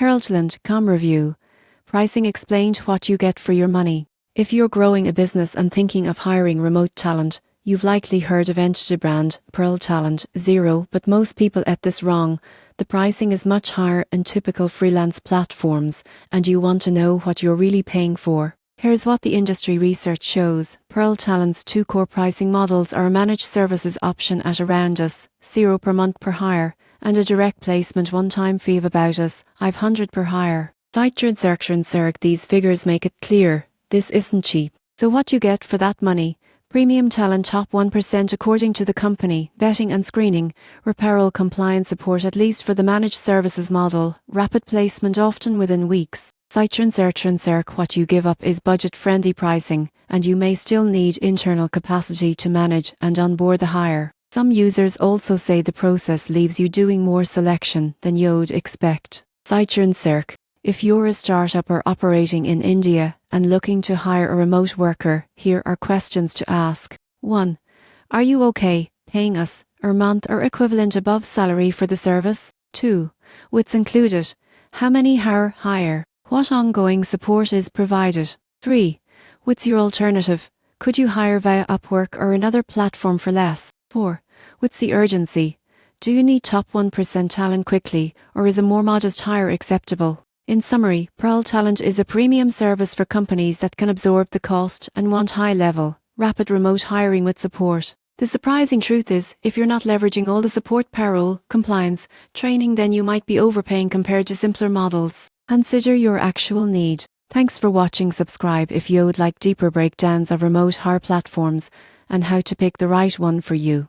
PearlTalentcom review. Pricing explained, what you get for your money. If you're growing a business and thinking of hiring remote talent, you've likely heard of entity brand, Pearl Talent, Zero, but most people get this wrong. The pricing is much higher in typical freelance platforms, and you want to know what you're really paying for. Here's what the industry research shows. Pearl Talent's two core pricing models are a managed services option at around €0 per month per hire, and a direct placement one-time fee of about €500 per hire. These figures make it clear, this isn't cheap. So what you get for that money? Premium talent, top 1% according to the company, vetting and screening, referral compliance support at least for the managed services model, rapid placement often within weeks. What you give up is budget-friendly pricing, and you may still need internal capacity to manage and onboard the hire. Some users also say the process leaves you doing more selection than you'd expect. If you're a startup or operating in India and looking to hire a remote worker, here are questions to ask. 1. Are you okay paying us a month or equivalent above salary for the service? 2. What's included? How many hire? What ongoing support is provided? 3. What's your alternative? Could you hire via Upwork or another platform for less? 4. What's the urgency? Do you need top 1% talent quickly, or is a more modest hire acceptable? In summary, Pearl Talent is a premium service for companies that can absorb the cost and want high-level, rapid remote hiring with support. The surprising truth is, if you're not leveraging all the support, payroll, compliance, training, then you might be overpaying compared to simpler models. Consider your actual need. Thanks for watching. Subscribe if you would like deeper breakdowns of remote hire platforms and how to pick the right one for you.